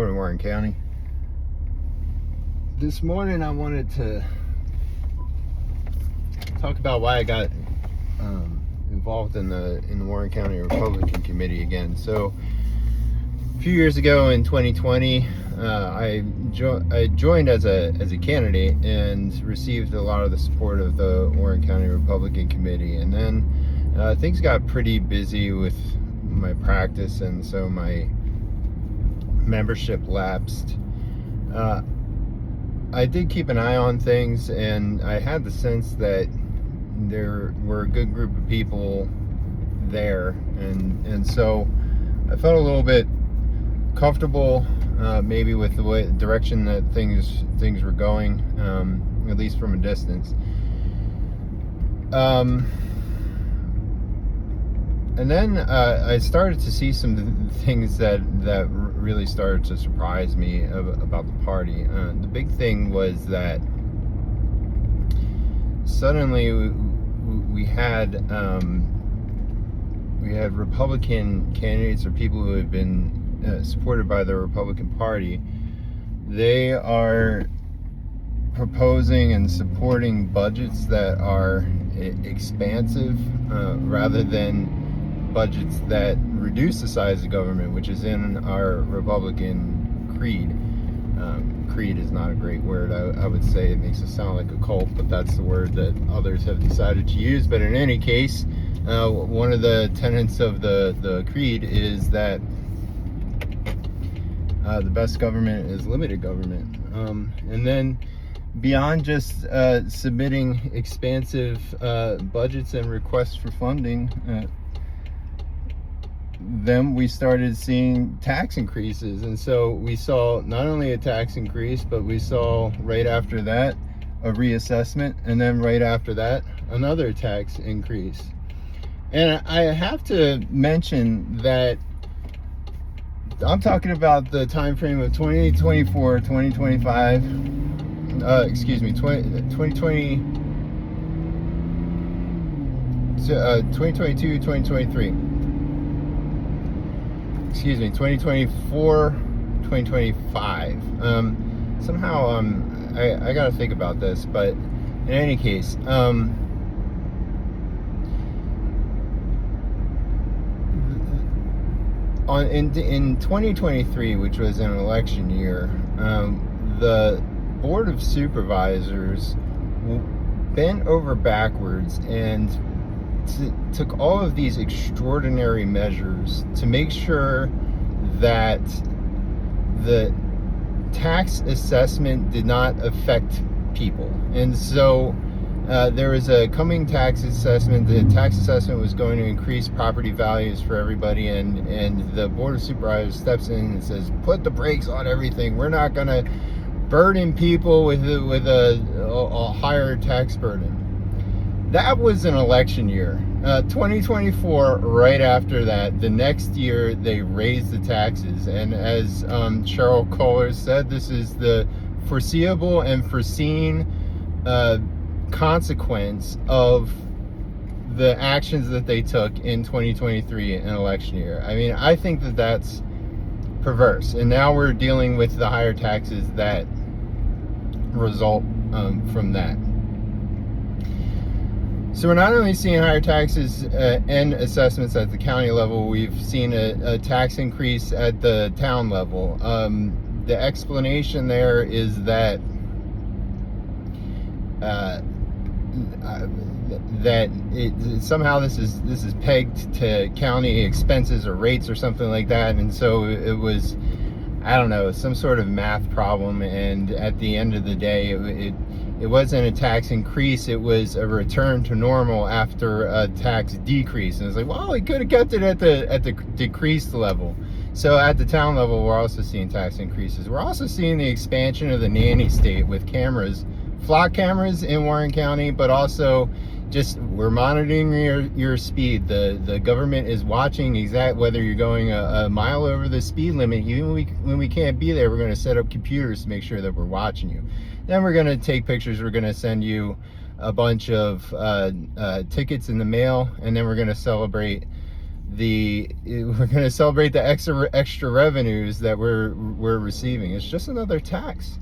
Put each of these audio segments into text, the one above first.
Morning, Warren County. This morning I wanted to talk about why I got involved in the Warren County Republican Committee again. So a few years ago in 2020, I joined as a candidate and received a lot of the support of the Warren County Republican Committee, and then things got pretty busy with my practice, and so my membership lapsed. I did keep an eye on things, and I had the sense that there were a good group of people there, and so I felt a little bit comfortable maybe with the direction that things were going, at least from a distance. And then I started to see some things that really started to surprise me about the party. The big thing was that suddenly we had Republican candidates, or people who had been supported by the Republican Party. They are proposing and supporting budgets that are expansive rather than budgets that reduce the size of government, which is in our Republican creed. Creed is not a great word. I would say it makes it sound like a cult, but that's the word that others have decided to use. But in any case, one of the tenets of the creed is that the best government is limited government. And then beyond just submitting expansive budgets and requests for funding, then we started seeing tax increases. And so we saw not only a tax increase, but we saw right after that a reassessment, and then right after that another tax increase. And I have to mention that I'm talking about the time frame of 2024, 2025, 2020, 2022, 2023. 2024, 2025. Somehow, I gotta think about this, but in any case, in 2023, which was an election year, the Board of Supervisors bent over backwards and took all of these extraordinary measures to make sure that the tax assessment did not affect people. And so there was a coming tax assessment. The tax assessment was going to increase property values for everybody, and the Board of Supervisors steps in and says, put the brakes on everything. We're not going to burden people with a higher tax burden. That was an election year. 2024, right after that, the next year, they raised the taxes. And as Cheryl Kohler said, this is the foreseeable and foreseen consequence of the actions that they took in 2023, an election year. I mean, I think that that's perverse. And now we're dealing with the higher taxes that result from that. So we're not only seeing higher taxes and assessments at the county level, we've seen a tax increase at the town level. The explanation there is that somehow this is pegged to county expenses or rates or something like that, and so it was, I don't know, some sort of math problem, and at the end of the day, it wasn't a tax increase, it was a return to normal after a tax decrease. And it's like, well, we could have kept it at the decreased level. So at the town level, we're also seeing tax increases. We're also seeing the expansion of the nanny state with cameras, flock cameras in Warren County, but also just we're monitoring your speed. The government is watching whether you're going a mile over the speed limit. Even when we can't be there, we're going to set up computers to make sure that we're watching you. Then we're going to take pictures. We're going to send you a bunch of tickets in the mail, and then we're going to celebrate we're going to celebrate the extra revenues that we're receiving. It's just another tax.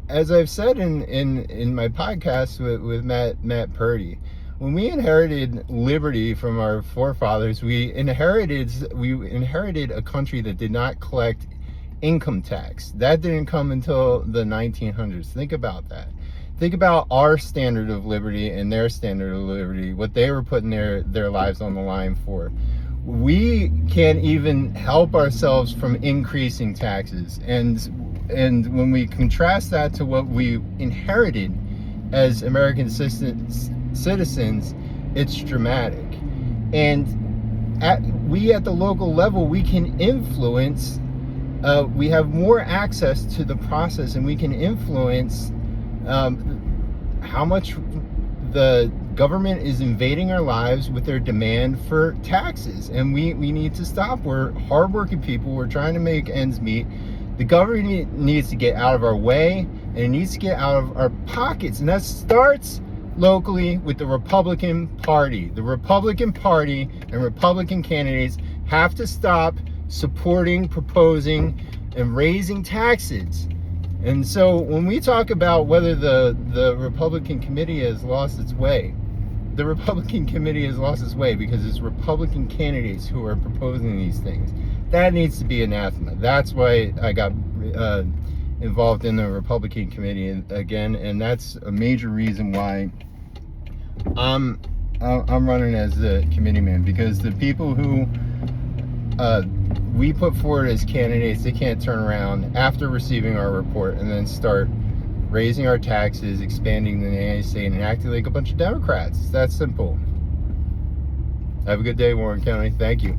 As I've said in my podcast with Matt Purdy, when we inherited liberty from our forefathers, we inherited a country that did not collect income tax. That didn't come until the 1900s. Think about that. Think about our standard of liberty and their standard of liberty, what they were putting their lives on the line for. We can't even help ourselves from increasing taxes. And when we contrast that to what we inherited as American citizens, it's dramatic. And we at the local level, we can influence, we have more access to the process, and we can influence how much the government is invading our lives with their demand for taxes. And we need to stop. We're hardworking people. We're trying to make ends meet. The government needs to get out of our way, and it needs to get out of our pockets. And that starts locally with the Republican Party. The Republican Party and Republican candidates have to stop supporting, proposing, and raising taxes. And so when we talk about whether the Republican committee has lost its way, the Republican committee has lost its way because it's Republican candidates who are proposing these things. That needs to be anathema. That's why I got involved in the Republican committee again, and that's a major reason why I'm running as the committee man, because the people who we put forward as candidates, they can't turn around after receiving our report and then start raising our taxes, expanding the United States, and acting like a bunch of Democrats. It's that simple. Have a good day, Warren County. Thank you.